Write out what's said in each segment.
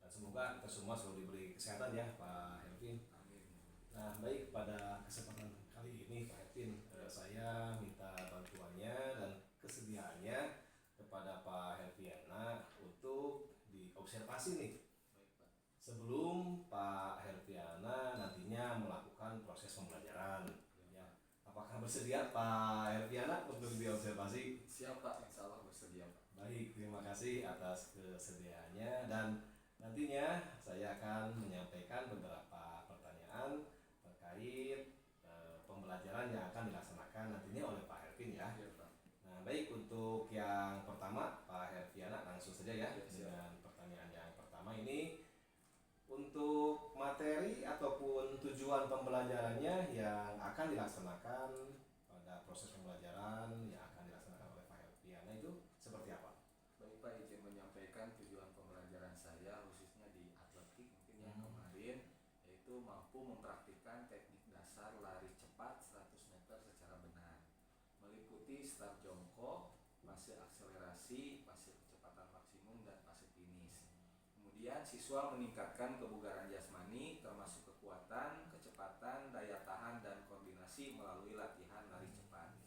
dan semoga kita semua selalu diberi kesehatan ya Pak Helvin. Amin. Nah, baik, pada kesempatan kali ini Pak Helvin, saya minta bantuannya dan kesediaannya kepada Pak Helviana untuk diobservasi nih Baik Pak. sebelum Pak Helviana nantinya melakukan proses pembelajaran. Ya, apakah bersedia Pak Helviana untuk diobservasi? Siap Pak, insya Allah bersedia Pak. Baik, terima kasih atas kesediaannya dan nantinya saya akan menyampaikan beberapa pertanyaan terkait pembelajaran yang akan dilaksanakan nantinya oleh Pak Helvin ya. Iya Pak. Nah, baik, untuk yang pertama Pak Helviana langsung saja ya Ya, siap. dengan pertanyaan yang pertama ini. Untuk materi ataupun tujuan pembelajarannya yang akan dilaksanakan pada proses pembelajaran yang akan dilaksanakan oleh Pak Helviana itu seperti apa? Baik Pak, izin menyampaikan tujuan pembelajaran saya khususnya di atletik mungkin yang kemarin, yaitu mampu mempraktikkan teknik dasar lari cepat 100 meter secara benar, meliputi start jongkok, fase akselerasi, fase kecepatan maksimum, dan fase finish. Kemudian siswa meningkatkan kebugaran jasmani termasuk kekuatan, kecepatan, daya tahan, dan koordinasi melalui latihan lari cepat.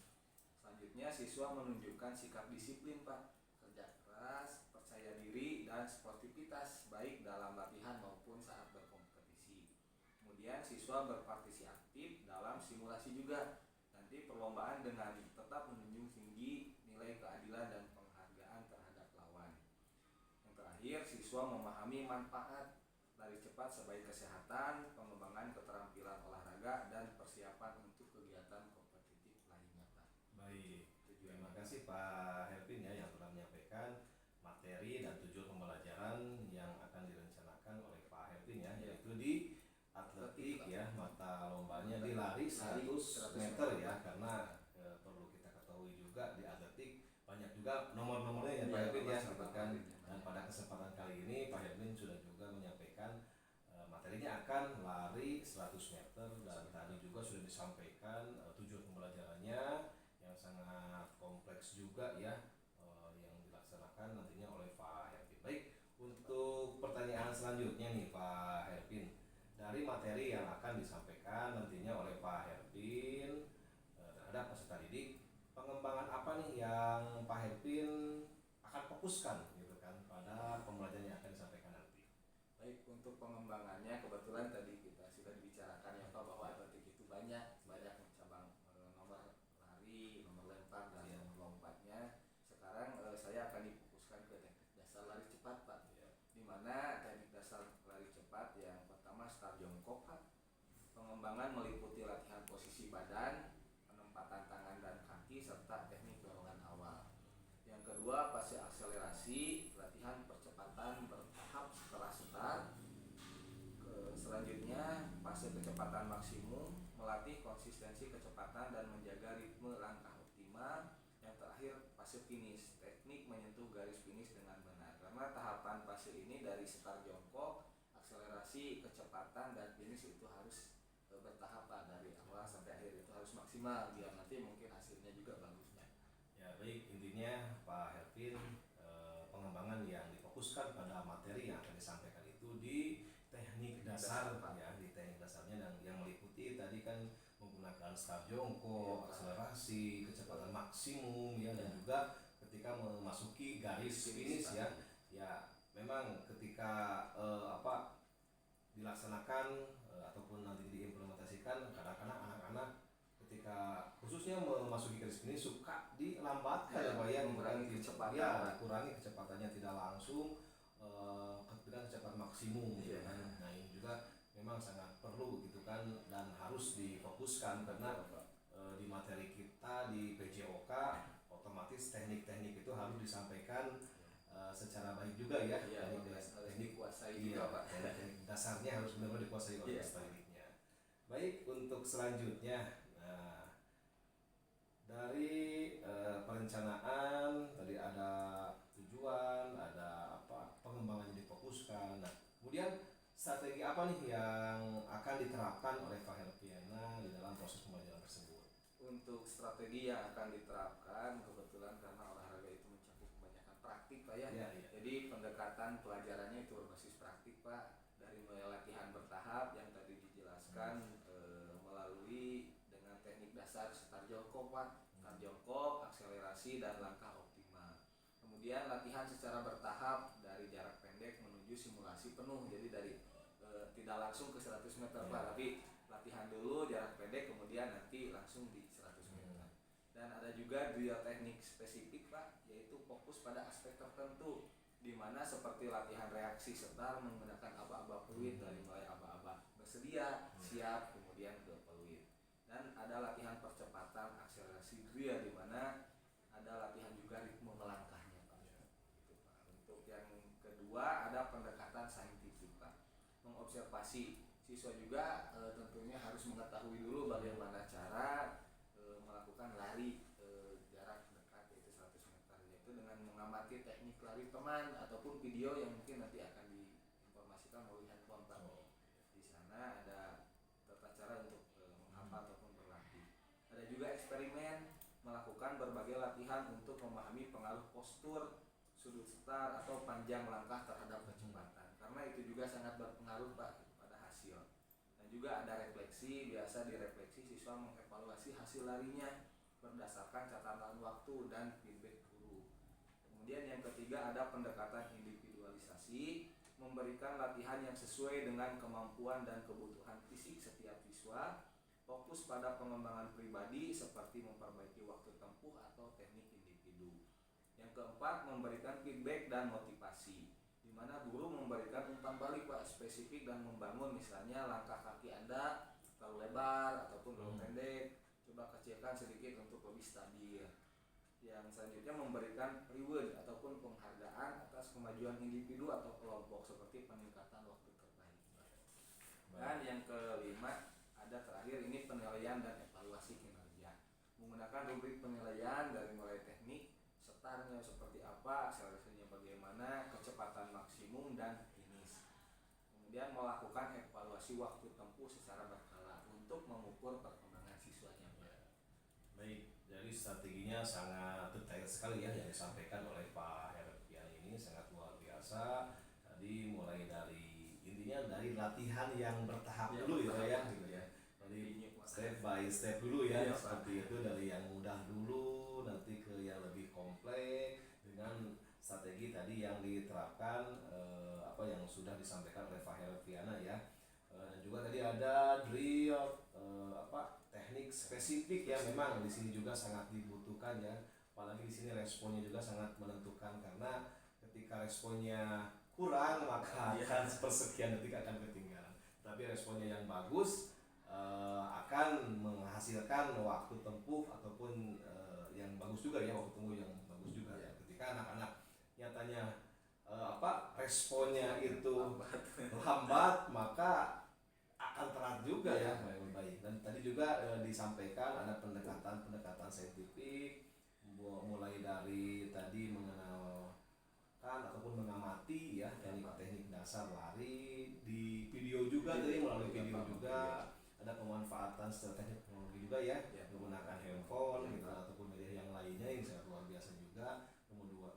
Selanjutnya siswa menunjukkan sikap disiplin Pak, kerja keras, percaya diri, dan sportivitas baik dalam latihan maupun saat berkompetisi. Kemudian siswa berpartisipasi aktif dalam simulasi juga. Nanti perlombaan dengan tetap menunjukkan tinggi nilai keadilan dan penghargaan terhadap lawan. Yang terakhir, siswa memahami manfaat lari cepat sebagai kesehatan, pengembangan keterampilan olahraga, dan persiapan untuk kegiatan kompetitif lainnya Pak. Baik, terima kasih Pak Helvin ya yang telah menyampaikan materi dan tujuan pembelajaran yang akan direncanakan oleh Pak Helvin ya, yaitu di atletik ya, mata lombanya di lari 100 meter ya, karena perlu kita ketahui juga di atletik banyak juga nomor-nomornya ya Pak Helvin ya, gitu kan. Dan pada kesempatan kali ini Pak Helvin sudah juga menyampaikan materinya akan lari 100 meter dan tadi juga sudah disampaikan tujuan pembelajarannya yang sangat kompleks juga ya, yang dilaksanakan nantinya oleh Pak Helvin. Baik, untuk pertanyaan selanjutnya nih Pak Helvin, dari materi yang akan disampaikan nantinya oleh Pak Helvin terhadap peserta didik, pengembangan apa nih yang Pak Helvin akan fokuskan gitu kan pada pembelajaran yang akan disampaikan nanti? Baik, untuk pengembangannya kebetulan tadi kita sudah dibicarakan ya Pak bahwa atletik itu banyak cabang, nomor lari, nomor lempar, dan nomor lompatnya. Sekarang saya akan difokuskan ke teknik dasar lari cepat Pak, di mana teknik dasar lari cepat yang pertama start jongkok Pak. Pengembangan meliputi latihan posisi badan, penempatan tangan dan kaki, serta teknik dorongan awal. Yang kedua, fase akselerasi, latihan percepatan bertahap setelah start. Selanjutnya, fase kecepatan maksimum, melatih konsistensi kecepatan dan menjaga ritme langkah optimal. Yang terakhir, fase finish, teknik menyentuh garis finish dengan benar. Karena tahapan fase ini dari start jongkok, akselerasi, kecepatan, dan finish itu harus bertahap Pak, dari awal sampai akhir itu harus maksimal biar nanti mungkin hasilnya juga bagus. Ya baik, intinya Pak Helvin pengembangan yang difokuskan pada materi yang akan disampaikan itu di teknik dasar ya, di teknik dasarnya dan yang meliputi tadi kan menggunakan start jongkok, akselerasi, kecepatan maksimum ya, dan juga ketika memasuki garis finish ya. Ya memang ketika dilaksanakan ataupun nanti diimplementasikan, kadang-kadang anak-anak ketika khususnya memasuki garis finish suka dilambatkan ya Pak ya, mengurangi kecepatan ya, dikurangi kecepatannya tidak langsung dengan kecepatan maksimum gitu kan. Nah ini juga memang sangat perlu gitu kan dan harus difokuskan karena di materi kita di PJOK otomatis teknik-teknik itu harus disampaikan secara baik juga ya, teknik kuasai juga Pak. Teknik dasarnya harus benar-benar dikuasai oleh peserta didiknya. Baik, untuk selanjutnya, nah dari perencanaan tadi ada tujuan, ada pengembangan yang difokuskan. Nah, kemudian strategi apa nih yang akan diterapkan oleh Pak Helviana di dalam proses pembelajaran tersebut? Untuk strategi yang akan diterapkan, kebetulan karena olahraga itu mencakup kebanyakan praktik Pak ya. Jadi pendekatan pelajarannya itu berbasis praktik dijelaskan melalui dengan teknik dasar start jongkok Pak, start jongkok, akselerasi dan langkah optimal. Kemudian latihan secara bertahap dari jarak pendek menuju simulasi penuh. Jadi dari tidak langsung ke 100 meter Pak, tapi latihan dulu jarak pendek kemudian nanti langsung di 100 meter. Dan ada juga drill teknik spesifik Pak, yaitu fokus pada aspek tertentu, di mana seperti latihan reaksi setar menggunakan aba-aba fluid dari mulai aba-aba bersedia, siap, kemudian ke fluid. Dan ada latihan percepatan akselerasi drill, di mana ada latihan juga ritme melangkahnya Pak. Gitu, Pak. Untuk yang kedua ada pendekatan saintifik Pak, mengobservasi. Siswa juga tentunya harus mengetahui dulu bagaimana cara melakukan lari jarak dekat yaitu 100 meter, yaitu dengan mengamati teknik lari teman ataupun video yang mungkin nanti akan diinformasikan melalui handphone Pak. Di sana ada tata cara untuk menghafal ataupun berlatih. Ada juga eksperimen melakukan berbagai latihan untuk memahami pengaruh postur, sudut setar atau panjang langkah terhadap kecepatan, karena itu juga sangat berpengaruh Pak pada hasil. Dan juga ada refleksi, biasa direfleksi siswa mengevaluasi hasil larinya berdasarkan catatan waktu dan feedback guru. Kemudian yang ketiga ada pendekatan individualisasi, memberikan latihan yang sesuai dengan kemampuan dan kebutuhan fisik setiap siswa, fokus pada pengembangan pribadi seperti memperbaiki waktu tempuh atau teknik individu. Yang keempat memberikan feedback dan motivasi, di mana guru memberikan umpan balik Pak spesifik dan membangun, misalnya langkah kaki Anda terlalu lebar ataupun terlalu pendek, coba kecilkan sedikit untuk lebih stabil. Yang selanjutnya memberikan reward ataupun penghargaan atas kemajuan individu atau kelompok seperti peningkatan waktu terbaik. Dan yang kelima ada terakhir ini penilaian dan evaluasi kinerja, menggunakan rubrik penilaian dari mulai teknik setarnya seperti apa, akselerasinya bagaimana, kecepatan maksimum dan finish. Kemudian melakukan evaluasi waktu tempuh secara berkala untuk mengukur perkembangan siswanya. Baik, jadi strateginya sangat detail sekali ya yang disampaikan oleh Pak Herfian ini, sangat luar biasa. Tadi mulai dari intinya dari latihan yang bertahap dulu ya, gitu ya. Dari step by step dulu ya, seperti itu, dari yang mudah dulu nanti ke yang lebih kompleks dengan strategi tadi yang diterapkan apa yang sudah disampaikan oleh Pak Herfiana ya. Dan juga tadi ada drill teknik spesifik ya, memang di sini juga sangat dibutuhkan ya, apalagi di sini responnya juga sangat menentukan, karena ketika responnya kurang maka akan sepersekian detik akan ketinggalan, tapi responnya yang bagus akan menghasilkan waktu tempuh ataupun yang bagus juga ya, waktu tempuh yang bagus juga ya. Ketika anak-anak nyatanya responnya itu lambat, maka akan telat juga ya. Baik. Dan tadi juga disampaikan ada pendekatan saintifik, mulai dari tadi mengenalkan ataupun mengamati ya teknik dasar lari di video juga, tadi melalui video juga ada pemanfaatan secara teknologi juga ya, menggunakan handphone gitu ataupun media yang lainnya yang sangat luar biasa juga.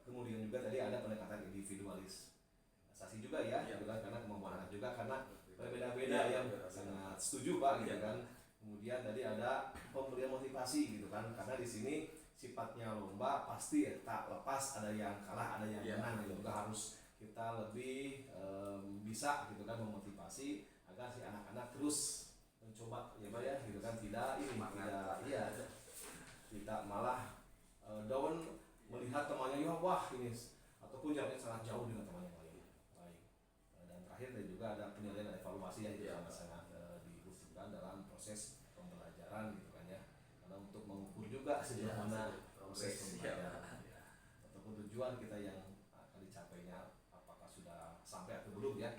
Kemudian juga tadi ada pendekatan individualisasi juga ya, gitu kan, karena kemampuan anak juga karena berbeda-beda ya, sangat setuju Pak gitu kan. Kemudian tadi ada pemberian motivasi gitu kan, karena di sini sifatnya lomba pasti ya, tak lepas ada yang kalah ada yang menang gitu, juga harus kita lebih bisa gitu kan memotivasi agar si anak-anak terus mencoba ya Pak ya, gitu kan, tidak malah down melihat temannya ya wah ini, ataupun jaraknya sangat jauh dengan temannya lain. Baik. Dan terakhir tadi juga ada penilaian dan evaluasi yang sangat dibutuhkan dalam proses pembelajaran gitu kan ya, karena untuk mengukur juga sejauh mana proses pembelajaran ataupun tujuan kita yang akan dicapainya apakah sudah sampai atau belum ya.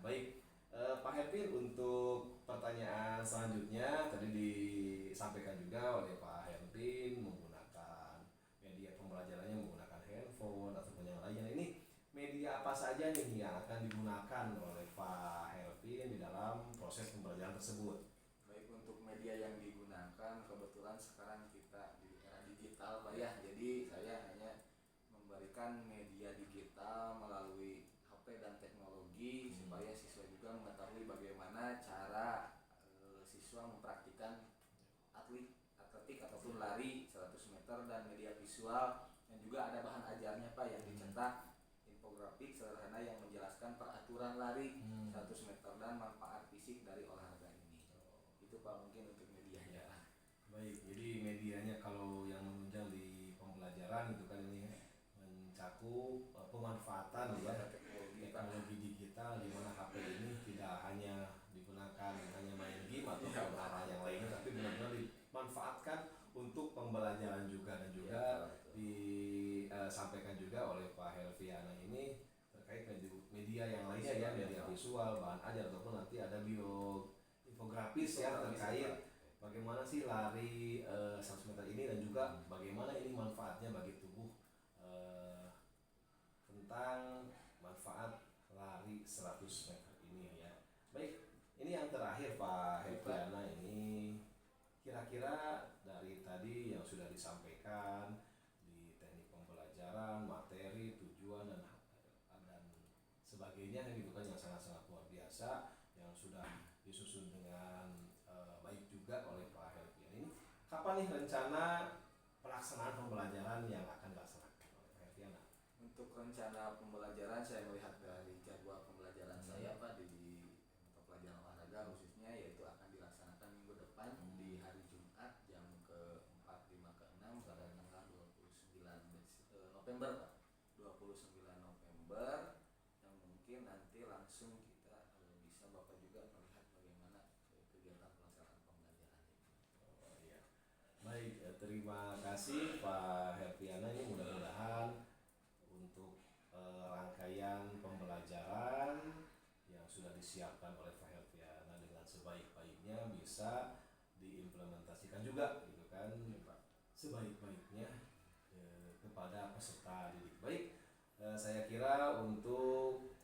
Baik. Pak Hervin, untuk pertanyaan selanjutnya tadi disampaikan juga oleh Pak Hervin menggunakan media pembelajarannya menggunakan handphone ataupun yang lainnya. Ini media apa saja nih yang akan digunakan oleh Pak Hervin di dalam proses pembelajaran tersebut? Baik, untuk media yang digunakan kebetulan sekarang kita di era digital Pak ya, jadi saya hanya memberikan media digital melalui HP dan teknologi supaya siswa juga mengetahui bagaimana cara siswa mempraktikkan atletik ataupun lari 100 meter dan media visual, dan juga ada bahan ajarnya Pak yang dicetak infografik sederhana yang menjelaskan peraturan lari 100 meter dan manfaat fisik dari olahraga ini. Itu Pak mungkin untuk medianya. Baik, jadi medianya kalau yang menunjang di pembelajaran itu kan ini mencakup pemanfaatan ya teknologi digital, di mana HP ini tidak hanya digunakan hanya main game atau hal yang lainnya, tapi benar-benar dimanfaatkan untuk pembelajaran juga, dan juga disampaikan juga oleh Pak Helviana ini terkait media yang lainnya ya, media visual, bahan ajar ataupun nanti ada infografis ya terkait bagaimana sih lari 100 meter ini, dan juga bagaimana ini manfaatnya bagi tubuh, tentang manfaat lari 100 meter ini ya. Baik, ini yang terakhir Pak Helviana, ini kira-kira dari tadi yang sudah disampaikan di teknik pembelajaran, materi, tujuan dan sebagainya gitu kan, yang sangat-sangat luar biasa, yang sudah disusun dengan baik juga oleh Pak Helviana. Ini kapan nih rencana pelaksanaan pembelajaran yang akan dilaksanakan oleh Pak Helviana? Untuk rencana pembelajaran saya melihat dari jadwal pembelajaran saya Pak di pelajaran olahraga khususnya, yaitu akan dilaksanakan minggu depan di hari Jumat jam ke-4, 5, ke-6 pada tanggal 29 November Pak. 29 November, yang mungkin nanti langsung kita bisa Bapak juga melihat bagaimana kegiatan pelaksanaan pembelajaran ini. Oh iya. Baik, terima kasih Pak Helviana. Ini mudah-mudahan untuk rangkaian pembelajaran yang sudah disiapkan oleh Pak Helviana dengan sebaik-baiknya bisa diimplementasikan juga gitu kan, sebaik-baiknya kepada peserta didik. Baik, saya kira untuk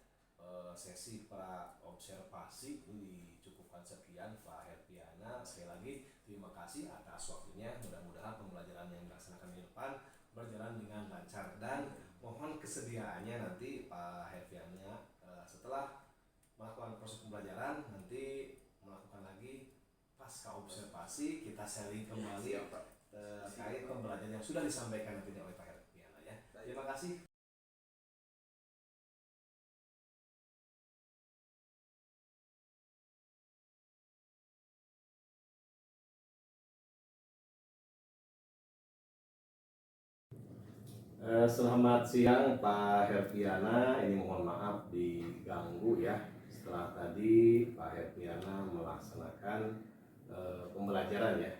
sesi pra observasi ini dicukupkan sekian Pak Helviana. Sekali lagi terima kasih atas waktunya. Mudah-mudahan pembelajaran yang dilaksanakan di depan berjalan dengan lancar, dan mohon kesediaannya nanti Pak Helviana setelah melakukan proses pembelajaran nanti melakukan lagi pasca observasi, kita sharing kembali terkait pembelajaran yang sudah disampaikan nantinya oleh Pak Helviana ya. Terima kasih. Selamat siang Pak Helviana, ini mohon maaf diganggu ya. Setelah tadi Pak Helviana melaksanakan pembelajaran ya.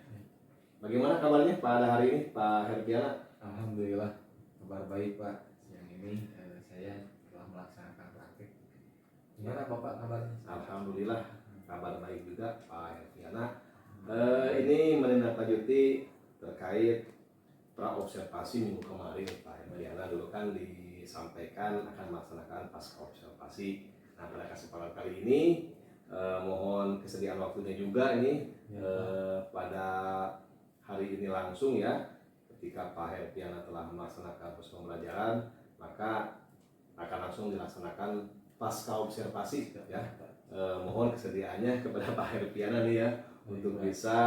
Bagaimana kabarnya pada hari ini Pak Helviana? Alhamdulillah kabar baik Pak. Siang ini saya telah melaksanakan praktik. Gimana Bapak kabarnya? Alhamdulillah kabar baik juga Pak Helviana. Ini menindaklanjuti terkait pra observasi minggu kemarin Pak Helviana. Dulu kan disampaikan akan melaksanakan pasca observasi. Nah, pada kesempatan kali ini mohon kesediaan waktunya juga ini pada hari ini langsung ya, ketika Pak Helviana telah melaksanakan proses pembelajaran, maka akan langsung dilaksanakan pasca observasi ya. Mohon kesediaannya kepada Pak Helviana nih ya, untuk bisa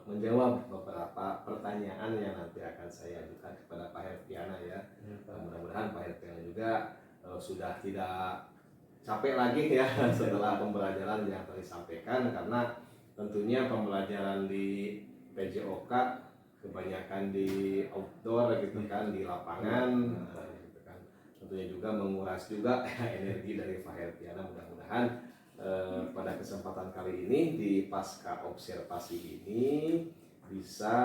menjawab beberapa pertanyaan yang nanti akan saya ajukan kepada Pak Helviana ya. Mudah-mudahan Pak Helviana juga sudah tidak capek lagi ya setelah pembelajaran yang tadi disampaikan, karena tentunya pembelajaran di PJOK kebanyakan di outdoor gitu kan, di lapangan gitu kan. Tentunya juga menguras juga energi dari Pak Helviana. Mudah-mudahan pada kesempatan kali ini di pasca observasi ini bisa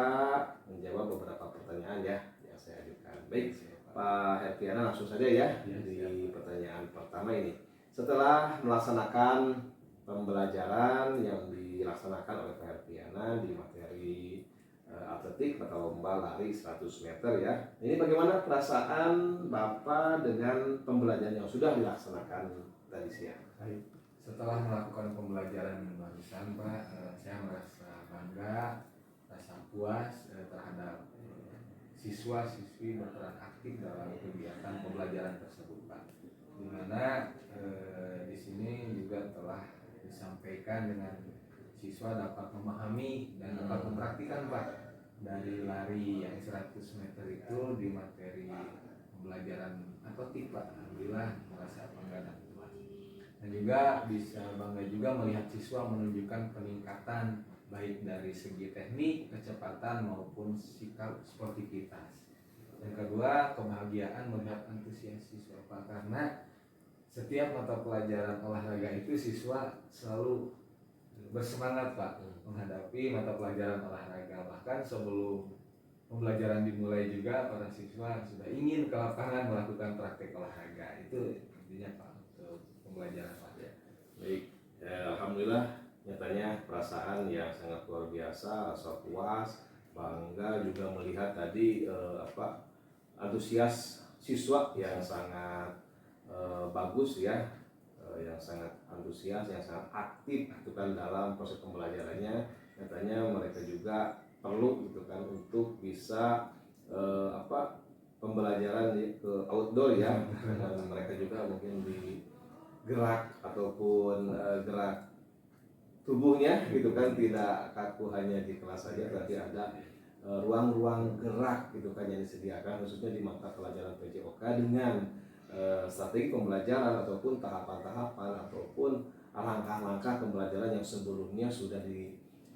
menjawab beberapa pertanyaan ya yang saya ajukan. Baik, Pak Helviana langsung saja ya di pertanyaan pertama ini. Setelah melaksanakan pembelajaran yang dilaksanakan oleh Pak Helviana di materi atletik atau lomba lari 100 meter ya, ini bagaimana perasaan Bapak dengan pembelajaran yang sudah dilaksanakan tadi siang? Setelah melakukan pembelajaran barusan Pak, saya merasa bangga, rasa puas terhadap siswa-siswi berperan aktif dalam kegiatan pembelajaran tersebut Pak. Di mana di sini juga telah disampaikan dengan siswa dapat memahami dan dapat mempraktikkan Pak dari lari yang 100 meter itu di materi pembelajaran atletik Pak. Alhamdulillah merasa bangga dan puas. Dan juga bisa bangga juga melihat siswa menunjukkan peningkatan baik dari segi teknik, kecepatan maupun sikap sportivitas. Yang kedua, kebahagiaan melihat antusias siswa Pak, karena setiap mata pelajaran olahraga itu siswa selalu bersemangat Pak menghadapi mata pelajaran olahraga. Bahkan sebelum pembelajaran dimulai juga para siswa sudah ingin ke lapangan melakukan praktek olahraga. Itu intinya Pak untuk pembelajaran Pak. Baik, alhamdulillah nyatanya perasaan yang sangat luar biasa, rasa puas, bangga juga melihat tadi antusias siswa yang sangat bagus ya, yang sangat antusias, yang sangat aktif itu kan dalam proses pembelajarannya. Nyatanya mereka juga perlu gitu kan untuk bisa pembelajaran ke outdoor ya, dan mereka juga mungkin di gerak ataupun gerak tubuhnya gitu kan, tidak kaku hanya di kelas saja, tapi ada ruang-ruang gerak gitu kan yang disediakan khususnya di mata pelajaran PJOK dengan strategi pembelajaran ataupun tahapan-tahapan ataupun langkah-langkah pembelajaran yang sebelumnya sudah disusun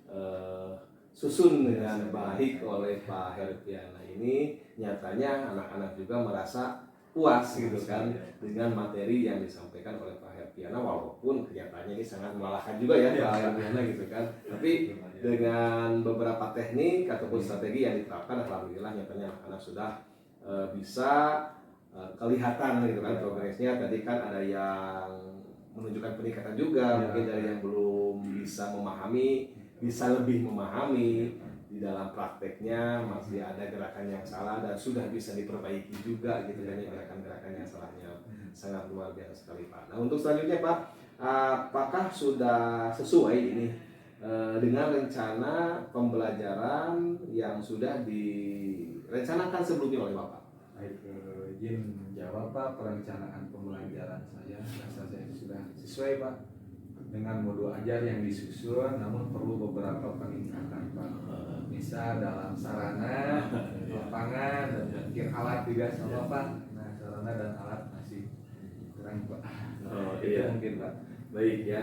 dengan baik oleh Pak Herpiana. Ini nyatanya anak-anak juga merasa puas gitu kan dengan materi yang disampaikan oleh Pak Herpiana, walaupun kenyataannya ini sangat melelahkan juga ya Pak Herpiana gitu kan, tapi dengan beberapa teknik ataupun strategi yang diterapkan, alhamdulillah nyatanya anak-anak sudah bisa kelihatan gitu kan progresnya. Tadi kan ada yang menunjukkan peningkatan juga, mungkin dari yang belum bisa memahami bisa lebih memahami, di dalam prakteknya masih ada gerakan yang salah dan sudah bisa diperbaiki juga gitu kan ya, gerakan-gerakan yang salahnya sangat luar biasa sekali Pak. Nah untuk selanjutnya Pak, apakah sudah sesuai ini dengan rencana pembelajaran yang sudah direncanakan sebelumnya oleh Bapak? Baik, izin menjawab Pak. Perencanaan pembelajaran saya rasa saya sudah sesuai Pak dengan modul ajar yang disusun, namun perlu beberapa peningkatan Pak. Misal dalam sarana, lapangan, dan mungkin alat juga sama Pak. Nah sarana dan alat masih kurang Pak. Itu mungkin Pak. Baik ya,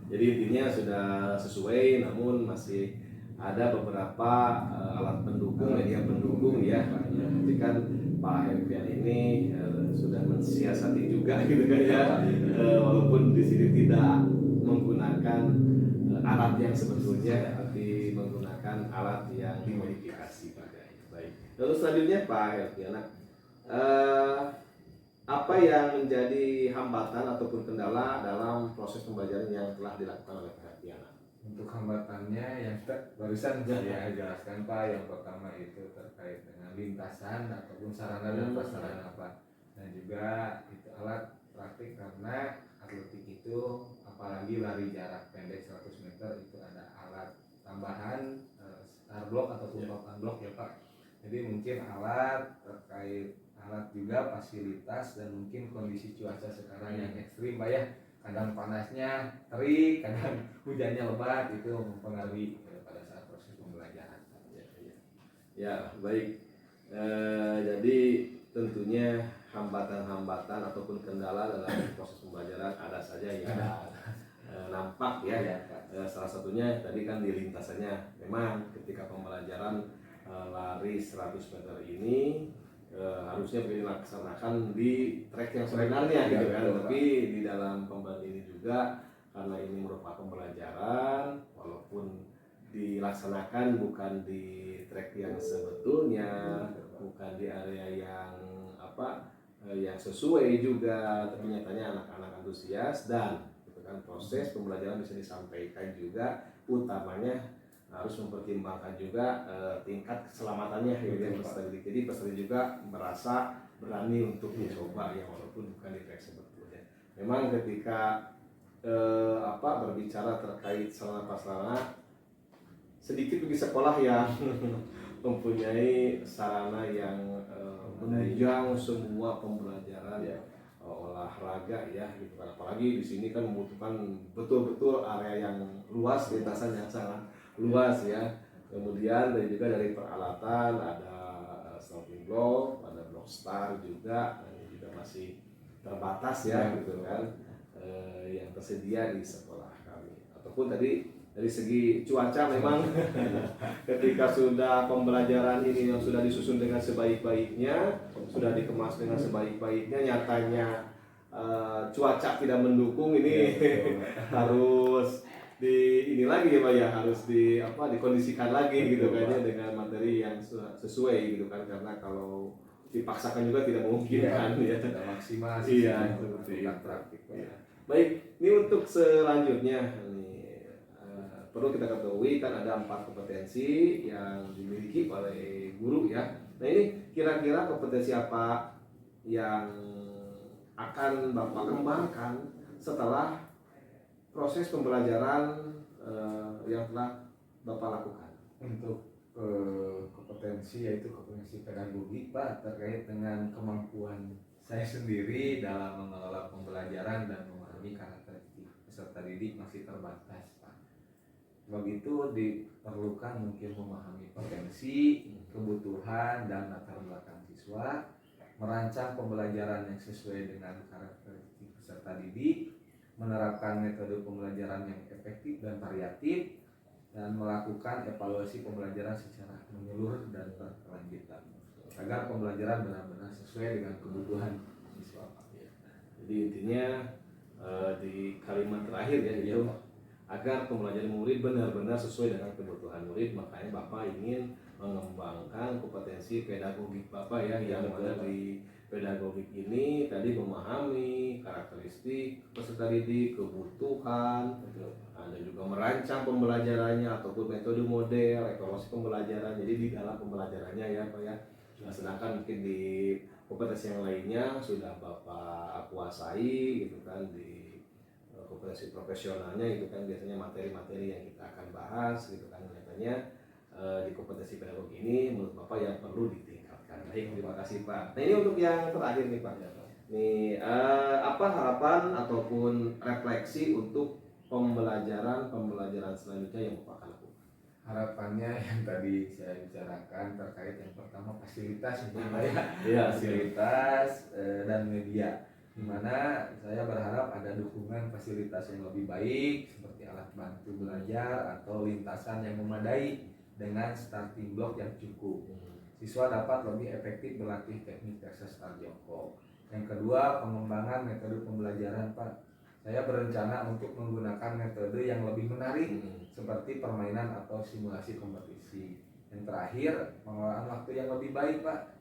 jadi intinya sudah sesuai, namun masih ada beberapa alat pendukung, media pendukung ya. Nanti kan Pak Herpian ini sudah mensiasati juga gitu kan ya, walaupun di sini tidak menggunakan alat yang sebetulnya, tapi menggunakan alat yang dimodifikasi padanya. Baik. Lalu selanjutnya Pak Herpian, apa yang menjadi hambatan ataupun kendala dalam proses pembelajaran yang telah dilakukan oleh Pak Herpian? Untuk hambatannya yang barusan saya jelaskan Pak, yang pertama itu terkait dengan lintasan ataupun sarana dan prasarana Pak, dan juga itu alat praktik, karena atletik itu apalagi lari jarak pendek 100 meter itu ada alat tambahan star block ataupun papan block ya Pak. Jadi mungkin alat terkait alat juga fasilitas dan mungkin kondisi cuaca sekarang yang ekstrim Pak ya, kadang panasnya terik, kadang hujannya lebat, itu mempengaruhi pada saat proses pembelajaran. Ya baik, jadi tentunya hambatan-hambatan ataupun kendala dalam proses pembelajaran ada saja yang nampak ya. Salah satunya tadi kan di lintasannya, memang ketika pembelajaran lari 100 meter ini harusnya dilaksanakan di trek yang sebenarnya gitu kan, tapi di dalam pembelajaran ini juga karena ini merupakan pembelajaran, walaupun dilaksanakan bukan di trek yang sebetulnya, bukan di area yang yang sesuai juga, tapi nyatanya anak-anak antusias dan gitu kan, proses pembelajaran bisa disampaikan juga, utamanya harus mempertimbangkan juga tingkat keselamatannya ya peserta didik. Jadi peserta juga merasa berani untuk mencoba ya, walaupun bukan di trek sebetulnya. Memang ketika berbicara terkait sarana-prasarana, sedikit bagi sekolah yang mempunyai sarana yang menunjang semua pembelajaran olahraga ya gitu kan, apalagi di sini kan membutuhkan betul-betul area yang luas, lintasan yang sangat luas ya. Kemudian dan juga dari peralatan ada starting block, ada block star juga, ini juga masih terbatas ya gitu kan, yang tersedia di sekolah kami. Ataupun tadi dari segi cuaca memang ketika sudah pembelajaran ini yang sudah disusun dengan sebaik-baiknya, sudah dikemas dengan sebaik-baiknya, nyatanya cuaca tidak mendukung, ini harus ini lagi ya Pak ya, harus dikondisikan lagi gitu kayaknya dengan materi yang sesuai gitu kan, karena kalau dipaksakan juga tidak mungkin kan ya. Tidak maksimal Iya, seperti itu. praktik. Ya. Baik, ini untuk selanjutnya nih, perlu kita ketahui kan ada 4 kompetensi yang dimiliki oleh guru ya. Nah ini kira-kira kompetensi apa yang akan Bapak kembangkan setelah proses pembelajaran yang telah Bapak lakukan? Untuk kompetensi, yaitu kompetensi pedagogik Pak, terkait dengan kemampuan saya sendiri dalam mengelola pembelajaran dan memahami karakteristik peserta didik masih terbatas Pak. Sebab itu diperlukan mungkin memahami potensi, kebutuhan, dan latar belakang siswa, merancang pembelajaran yang sesuai dengan karakteristik peserta didik, menerapkan metode pembelajaran yang efektif dan variatif, dan melakukan evaluasi pembelajaran secara menyeluruh dan berkelanjutan agar pembelajaran benar-benar sesuai dengan kebutuhan siswa. Jadi intinya di kalimat terakhir ya, itu agar pembelajaran murid benar-benar sesuai dengan kebutuhan murid. Makanya Bapak ingin mengembangkan kompetensi pedagogik Bapak ya, yang mana di pedagogik ini tadi memahami karakteristik peserta didik, kebutuhan, dan juga merancang pembelajarannya ataupun metode model, evaluasi pembelajaran. Jadi di dalam pembelajarannya ya Pak ya. Nah, sedangkan mungkin di kompetensi yang lainnya sudah Bapak kuasai gitu kan, di kompetensi profesionalnya itu kan biasanya materi-materi yang kita akan bahas gitu kan, nyatanya di kompetensi pedagogi ini menurut Bapak yang perlu ditingkatkan. Baik, terima kasih Pak. Nah ini untuk yang terakhir nih Pak. Nih apa harapan ataupun refleksi untuk pembelajaran selanjutnya yang Bapak akan lakukan? Harapannya yang tadi saya bicarakan terkait yang pertama fasilitas fasilitas dan media, dimana saya berharap ada dukungan fasilitas yang lebih baik seperti alat bantu belajar atau lintasan yang memadai dengan starting block yang cukup. Siswa dapat lebih efektif berlatih teknik eksersis jongkok. Yang kedua, pengembangan metode pembelajaran Pak. Saya berencana untuk menggunakan metode yang lebih menarik seperti permainan atau simulasi kompetisi. Yang terakhir, pengelolaan waktu yang lebih baik Pak.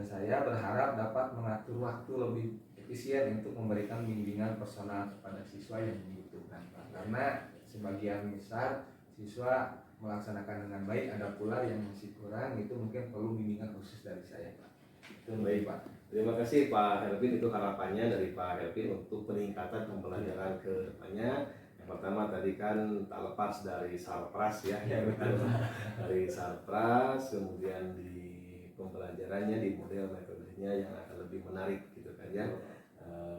Saya berharap dapat mengatur waktu lebih efisien untuk memberikan bimbingan personal kepada siswa yang membutuhkan Pak. Karena sebagian besar siswa melaksanakan dengan baik, ada pula yang masih kurang, itu mungkin perlu bimbingan khusus dari saya Pak. Itu baik Pak. Terima kasih Pak Helvin, itu harapannya dari Pak Helvin untuk peningkatan pembelajaran ke depannya. Yang pertama tadi kan tak lepas dari sarpras ya, dari sarpras, kemudian di pembelajarannya, di model metodenya yang akan lebih menarik gitu kan ya,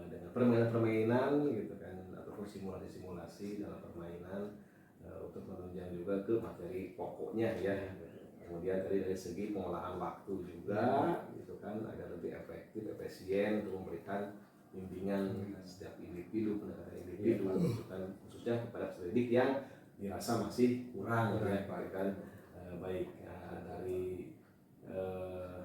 dengan permainan-permainan gitu kan, ataupun simulasi-simulasi dalam permainan untuk menunjang juga ke materi pokoknya ya. Kemudian tadi dari segi pengolahan waktu juga gitu kan, agar lebih efektif, efisien untuk memberikan bimbingan setiap individu, pendekatan individu gitu kan, khususnya kepada peserta didik yang dirasa masih kurang ya kan. Baik, dari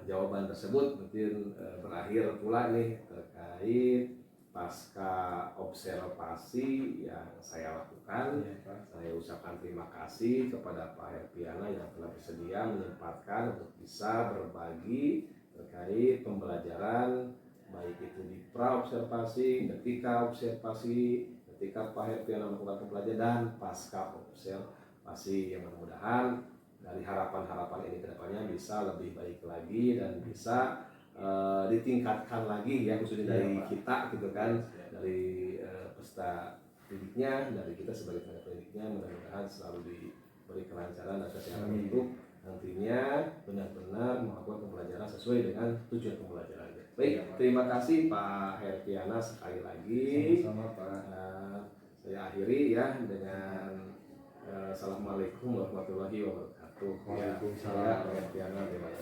jawaban tersebut mungkin berakhir pula nih terkait pasca observasi yang saya lakukan. Saya ucapkan terima kasih kepada Pak Herpiana yang telah bersedia menyempatkan untuk bisa berbagi terkait pembelajaran, baik itu di pra-observasi, ketika observasi, ketika Pak Herpiana melakukan pembelajaran, dan pasca observasi, yang mudah-mudahan dari harapan-harapan ini kedepannya bisa lebih baik lagi dan bisa ditingkatkan lagi ya, khususnya dari kita gitu kan, dari peserta didiknya, dari kita sebagai tenaga pendidiknya, mudah-mudahan selalu diberi kelancaran dan kesehatan untuk nantinya benar-benar melakukan pembelajaran sesuai dengan tujuan pembelajarannya. Baik, terima kasih Pak Herpiana sekali lagi. Sama-sama Pak. Saya akhiri ya dengan Assalamualaikum warahmatullahi wabarakatuh. Waalaikumsalam. Ya, Pak Herpiana, terima kasih.